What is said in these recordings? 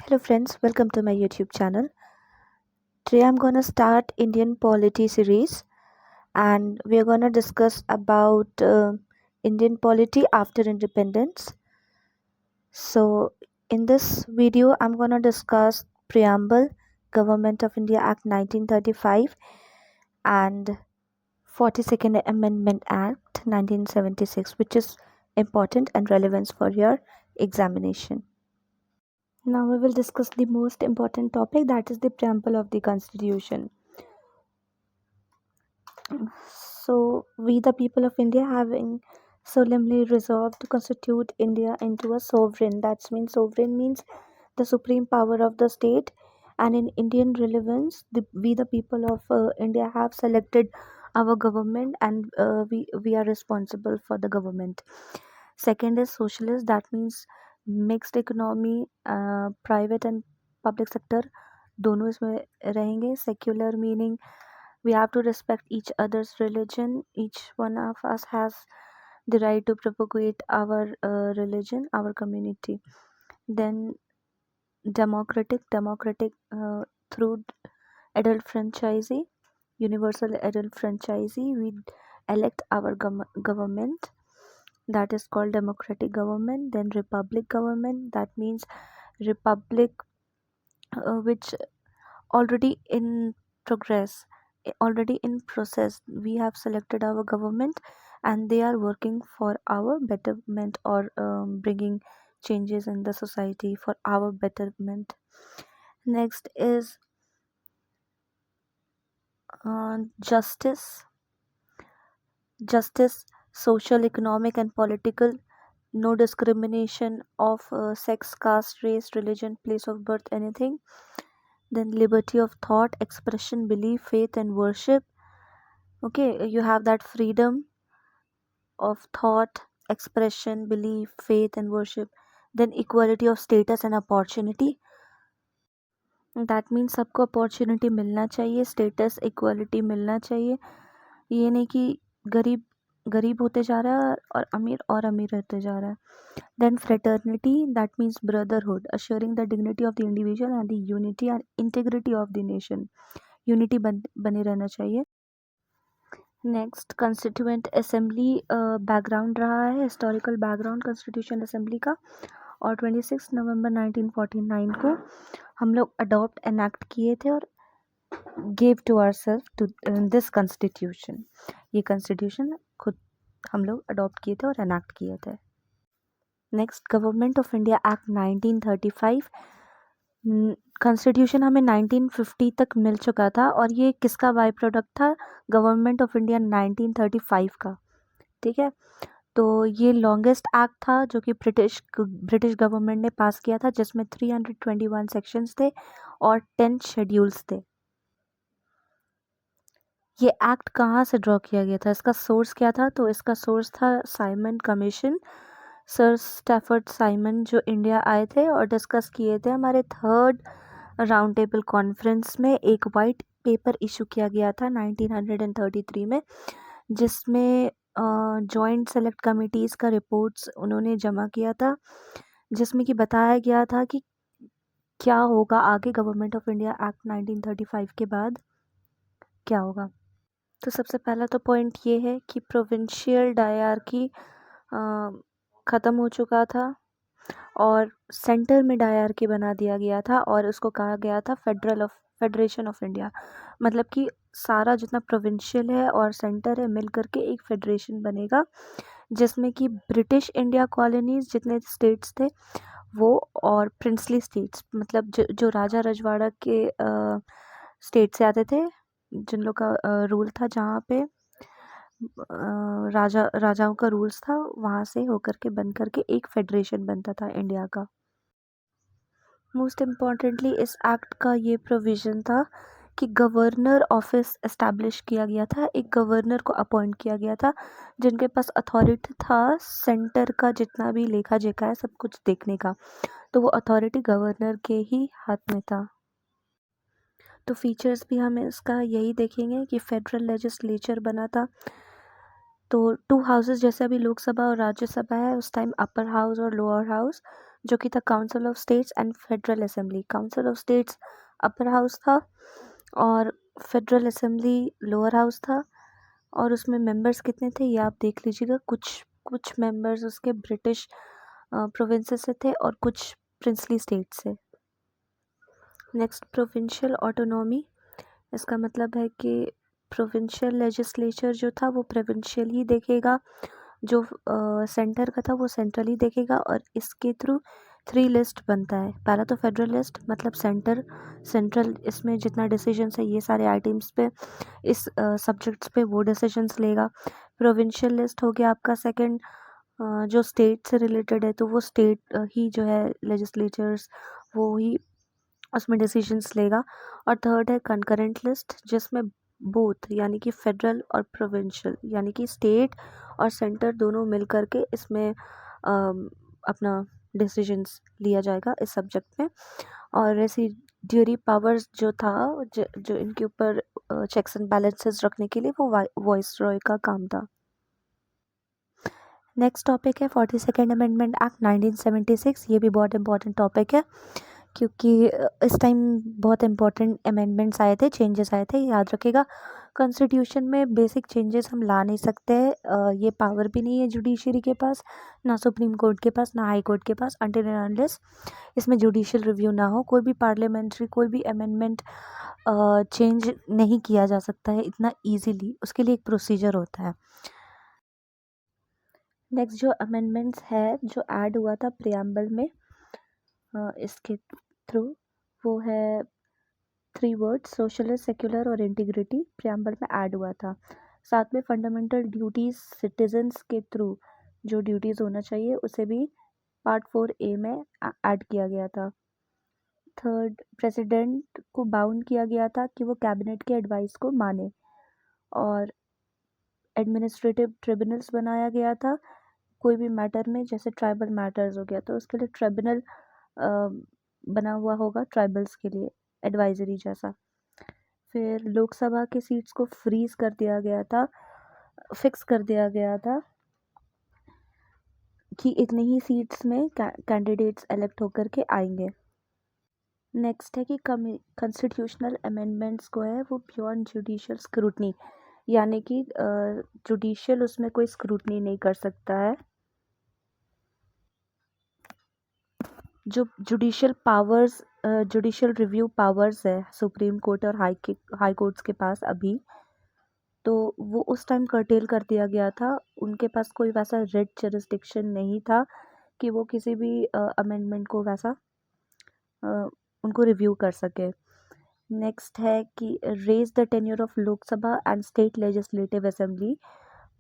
Hello friends, welcome to my YouTube channel. Today I'm gonna start Indian polity series and we're gonna discuss about Indian polity after independence. So in this video I'm gonna discuss Preamble, Government of India Act 1935 and 42nd Amendment Act 1976, which is important and relevant for your examination. Now we will discuss the most important topic, that is the preamble of the constitution. So we the people of India having solemnly resolved to constitute India into a sovereign. That means sovereign means the supreme power of the state, and in Indian relevance we the people of India have selected our government, and we are responsible for the government. Second is socialist. That means mixed economy, private and public sector दोनों इसमें रहेंगे. Secular meaning we have to respect each other's religion. Each one of us has the right to propagate our religion, our community. Then democratic through adult franchise, universal adult franchise, we elect our government, that is called democratic government. Then republic government, that means republic which already in progress, already in process. We have selected our government and they are working for our betterment, or bringing changes in the society for our betterment. Next is justice. Justice, social, economic and political. No discrimination of sex, caste, race, religion, place of birth, anything. Then liberty of thought, expression, belief, faith and worship. Okay, you have that freedom of thought, expression, belief, faith and worship. Then equality of status and opportunity. That means सबको opportunity मिलना चाहिए, status equality मिलना चाहिए. ये नहीं कि गरीब गरीब होते जा रहा है और अमीर होते जा रहा है. Then fraternity, that means brotherhood, assuring the dignity of the individual and the unity and integrity of the nation. Unity बने रहना चाहिए. नेक्स्ट कंस्टिट्यूएंट असेंबली बैकग्राउंड रहा है, हिस्टोरिकल बैकग्राउंड कॉन्स्टिट्यूशन असेंबली का. और 26 नवंबर 1949 को हम लोग अडॉप्ट एनैक्ट किए थे और give to ourselves to this constitution. ये कॉन्स्टिट्यूशन खुद हम लोग अडॉप्ट किए थे और एनैक्ट किए थे. Next government of India act 1935. Constitution हमें 1950 तक मिल चुका था और ये किसका बाई प्रोडक्ट था? गवर्नमेंट ऑफ इंडिया 1935 का. ठीक है, तो ये लॉन्गेस्ट एक्ट था जो कि ब्रिटिश गवर्नमेंट ने पास किया था, जिसमें 321 सेक्शंस थे और 10 शेड्यूल्स थे. ये एक्ट कहाँ से ड्रॉ किया गया था, इसका सोर्स क्या था? तो इसका सोर्स था Simon commission. Sir Stafford Simon जो इंडिया आए थे और डिस्कस किए थे हमारे थर्ड राउंड टेबल कॉन्फ्रेंस में. एक वाइट पेपर इशू किया गया था 1933 में, जिसमें जॉइंट सेलेक्ट कमिटीज़ का रिपोर्ट्स उन्होंने जमा किया था, जिसमें कि बताया गया था कि क्या होगा आगे गवर्नमेंट ऑफ इंडिया एक्ट 1935 के बाद क्या होगा. तो सबसे पहला तो पॉइंट ये है कि प्रोविंशियल डायरकी ख़त्म हो चुका था और सेंटर में डायरकी बना दिया गया था और उसको कहा गया था फेडरेशन ऑफ इंडिया. मतलब कि सारा जितना प्रोविंशियल है और सेंटर है मिल करके एक फेडरेशन बनेगा, जिसमें कि ब्रिटिश इंडिया कॉलोनीज जितने स्टेट्स थे वो, और प्रिंसली स्टेट्स मतलब जो राजा रजवाड़ा के स्टेट से आते थे, जिन लोग का रूल था, जहाँ पे राजाओं का रूल्स था, वहाँ से होकर के बन करके एक फेडरेशन बनता था इंडिया का. मोस्ट इम्पॉर्टेंटली इस एक्ट का ये प्रोविज़न था कि गवर्नर ऑफिस एस्टैब्लिश किया गया था. एक गवर्नर को अपॉइंट किया गया था जिनके पास अथॉरिटी था सेंटर का जितना भी लेखा जोखा है सब कुछ देखने का. तो वो अथॉरिटी गवर्नर के ही हाथ में था. तो फीचर्स भी हम इसका यही देखेंगे कि फेडरल लेजिस्लेचर बना था. तो 2 हाउसेस, जैसे अभी लोकसभा और राज्यसभा है, उस टाइम अपर हाउस और लोअर हाउस जो कि था council of states and federal assembly. Council of states upper house था और फेडरल असेंबली लोअर हाउस था। और उसमें मेंबर्स कितने थे ये आप देख लीजिएगा। कुछ कुछ मेंबर्स उसके ब्रिटिश प्रोविंसेस से थे और कुछ प्रिंसली स्टेट से। Next, provincial autonomy. इसका मतलब है कि प्रोविंशियल लेजिस्लेचर जो था वो प्रोविंशियल ही देखेगा, जो सेंटर का था वो सेंट्रल ही देखेगा। और इसके थ्रू 3 लिस्ट बनता है। पहला तो फेडरल लिस्ट, मतलब सेंट्रल इसमें जितना डिसीजंस है ये सारे आइटम्स पे, इस सब्जेक्ट्स पे वो डिसीजंस लेगा। प्रोविंशियल लिस्ट हो गया आपका सेकंड, जो स्टेट से रिलेटेड है तो वो स्टेट ही जो है लेजिस्लेचर्स वो ही उसमें डिसीजंस लेगा। और थर्ड है कंकरेंट लिस्ट, जिसमें बोथ यानी कि फेडरल और प्रोविंशियल यानी कि स्टेट और सेंटर दोनों मिल करके इसमें अपना डिसीजंस लिया जाएगा इस सब्जेक्ट में। और रेसिड्यूरी पावर्स जो था, जो इनके ऊपर चेक्स एंड बैलेंसेस रखने के लिए वो वॉइस रॉय का काम था। नेक्स्ट टॉपिक है 42nd अमेंडमेंट एक्ट 1976। ये भी बहुत इंपॉर्टेंट टॉपिक है क्योंकि इस टाइम बहुत इंपॉर्टेंट अमेंडमेंट्स आए थे, चेंजेस आए थे, याद रखिएगा। कॉन्स्टिट्यूशन में बेसिक चेंजेस हम ला नहीं सकते हैं, ये पावर भी नहीं है जुडिशरी के पास, ना सुप्रीम कोर्ट के पास, ना हाई कोर्ट के पास, अनटिल एंड अनलेस इसमें जुडिशियल रिव्यू ना हो। कोई भी पार्लियामेंट्री कोई भी अमेंडमेंट चेंज नहीं किया जा सकता है इतना ईजीली, उसके लिए एक प्रोसीजर होता है। नेक्स्ट जो अमेंडमेंट्स है जो ऐड हुआ था प्रियम्बल में इसके थ्रू, वो है 3 वर्ड्स, सोशलिस्ट, सेक्युलर और इंटीग्रिटी, प्रियम्बल में ऐड हुआ था। साथ में फंडामेंटल ड्यूटीज सिटीजन्स के थ्रू जो ड्यूटीज होना चाहिए उसे भी पार्ट 4A में ऐड किया गया था। थर्ड, प्रेसिडेंट को बाउंड किया गया था कि वो कैबिनेट के एडवाइस को माने। और एडमिनिस्ट्रेटिव ट्रिब्यूनल्स बनाया गया था कोई भी मैटर में, जैसे ट्राइबल मैटर्स हो गया तो उसके लिए ट्रिब्यूनल बना हुआ होगा ट्राइबल्स के लिए, एडवाइजरी जैसा। फिर लोकसभा के सीट्स को फ्रीज कर दिया गया था, फिक्स कर दिया गया था कि इतने ही सीट्स में कैंडिडेट्स इलेक्ट होकर के आएंगे। नेक्स्ट है कि कॉन्स्टिट्यूशनल अमेंडमेंट्स को है वो बियॉन्ड जुडिशियल स्क्रूटनी, यानी कि जुडिशियल उसमें कोई स्क्रूटनी नहीं कर सकता है। जो judicial powers, judicial review powers है सुप्रीम कोर्ट और हाई कोर्ट्स के पास अभी, तो वो उस टाइम कर्टेल कर दिया गया था। उनके पास कोई वैसा रेड जुरिस्डिक्शन नहीं था कि वो किसी भी अमेंडमेंट को वैसा उनको रिव्यू कर सके। नेक्स्ट है कि raise the tenure of Lok Sabha and state legislative assembly,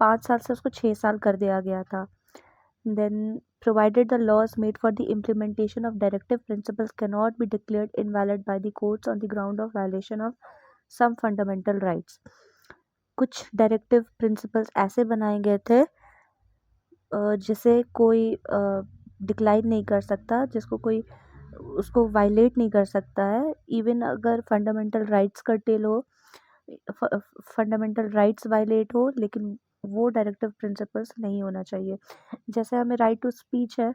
5 साल से उसको 6 साल कर दिया गया था। Then provided the laws made for the implementation of directive principles cannot be declared invalid by the courts on the ground of violation of some fundamental rights। कुछ directive principles ऐसे बनाए गए थे जिसे कोई डिक्लाइन नहीं कर सकता, जिसको कोई उसको वायलेट नहीं कर सकता है। इवन अगर फंडामेंटल राइट्स कर्टेल हो, फंडामेंटल राइट्स वायलेट हो, लेकिन वो डायरेक्टिव प्रिंसिपल्स नहीं होना चाहिए। जैसे हमें राइट टू स्पीच है,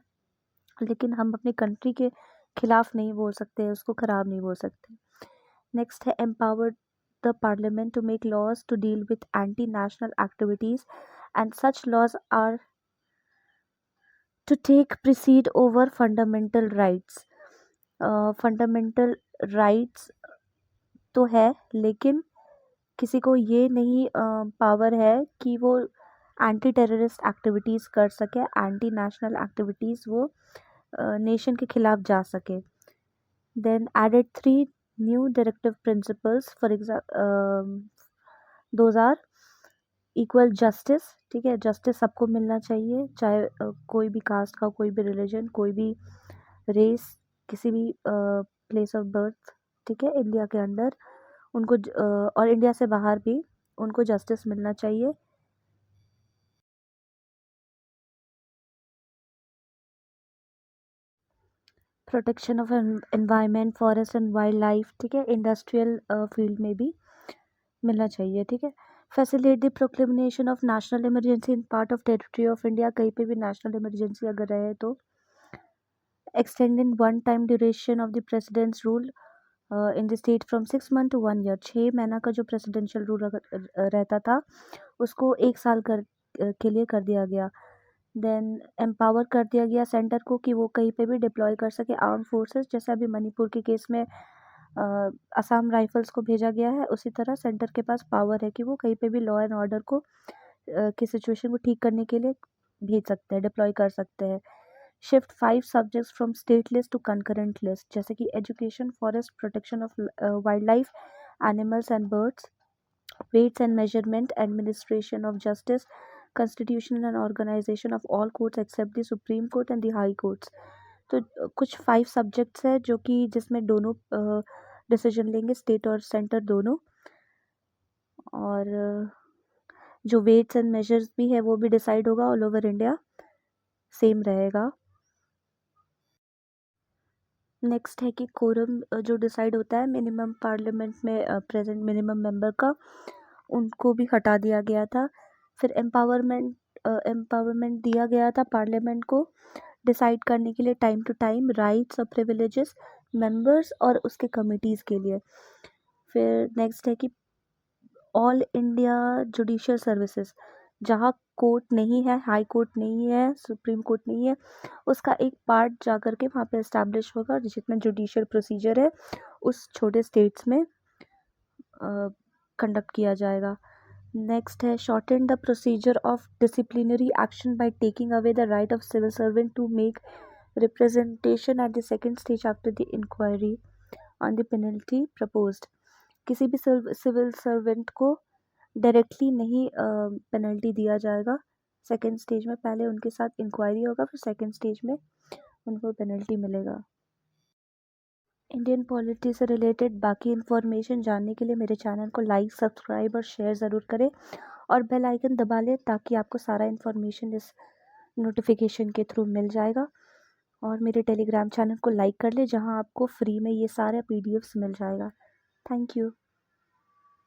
लेकिन हम अपनी कंट्री के खिलाफ नहीं बोल सकते, उसको ख़राब नहीं बोल सकते। नेक्स्ट है empowered the parliament to make laws to deal with anti national activities and such laws are to take precede over fundamental rights. Fundamental rights तो है, लेकिन किसी को ये नहीं पावर है कि वो एंटी टेररिस्ट एक्टिविटीज़ कर सके, एंटी नेशनल एक्टिविटीज़ वो नेशन के खिलाफ जा सके। Then added 3 new directive principles, for example those are equal justice, ठीक है, जस्टिस सबको मिलना चाहिए, चाहे कोई भी कास्ट का, कोई भी रिलीजन, कोई भी रेस, किसी भी प्लेस ऑफ बर्थ, ठीक है, इंडिया के अंदर उनको और इंडिया से बाहर भी उनको जस्टिस मिलना चाहिए। Protection of environment, forest and wild life, ठीक है, इंडस्ट्रियल फील्ड में भी मिलना चाहिए, ठीक है। Facilitate the proclamation of national emergency in part of territory of India, कहीं पे भी नेशनल इमरजेंसी अगर रहे तो extending one time duration of the president's rule in the state from 6 month to 1 year. 6 महीना का जो प्रेसिडेंशियल रूल रहता था उसको 1 साल के लिए कर दिया गया। देन एम्पावर कर दिया गया सेंटर को कि वो कहीं पे भी डिप्लॉय कर सके आर्म फोर्सेस। जैसे अभी मणिपुर के केस में असम राइफल्स को भेजा गया है, उसी तरह सेंटर के पास पावर है कि वो कहीं पे भी लॉ एंड ऑर्डर को की सिचुएशन को ठीक करने के लिए भेज सकते हैं, डिप्लॉय कर सकते हैं। Shift 5 subjects from state list to concurrent list, जैसे कि education, forest, protection of wildlife, animals and birds, weights and measurement, administration of justice, constitution and organization of all courts except the supreme court and the high courts। तो कुछ 5 subjects है जो कि जिसमें दोनों decision लेंगे, state और centre दोनों। और जो वेट्स एंड मेजर्स भी है वो भी डिसाइड होगा ऑल ओवर इंडिया, सेम रहेगा। नेक्स्ट है कि कोरम जो डिसाइड होता है मिनिमम पार्लियामेंट में प्रेजेंट मिनिमम मेंबर का, उनको भी हटा दिया गया था। फिर एम्पावरमेंट दिया गया था पार्लियामेंट को डिसाइड करने के लिए टाइम टू टाइम राइट्स और प्रिविलेजेस मेंबर्स और उसके कमिटीज़ के लिए। फिर नेक्स्ट है कि ऑल इंडिया जुडिशियल सर्विसेज, जहाँ कोर्ट नहीं है, हाई कोर्ट नहीं है, सुप्रीम कोर्ट नहीं है, उसका एक पार्ट जा कर के वहाँ पे इस्टेब्लिश होगा और जितना जुडिशियल प्रोसीजर है उस छोटे स्टेट्स में कंडक्ट किया जाएगा। नेक्स्ट है shorten the procedure of disciplinary action by taking away the right of civil servant to make representation at the second stage after the inquiry on the penalty proposed. किसी भी civil servant को directly नहीं penalty दिया जाएगा second stage में, पहले उनके साथ इंक्वायरी होगा, फिर सेकेंड स्टेज में उनको पेनल्टी मिलेगा। इंडियन पॉलिटी से रिलेटेड बाकी इन्फॉर्मेशन जानने के लिए मेरे चैनल को लाइक, सब्सक्राइब और शेयर ज़रूर करें और बेल आइकन दबा लें ताकि आपको सारा इन्फॉर्मेशन इस नोटिफिकेशन के थ्रू मिल जाएगा। और मेरे टेलीग्राम चैनल को लाइक कर ले जहां आपको फ्री में ये सारे PDFs मिल जाएगा। Thank you.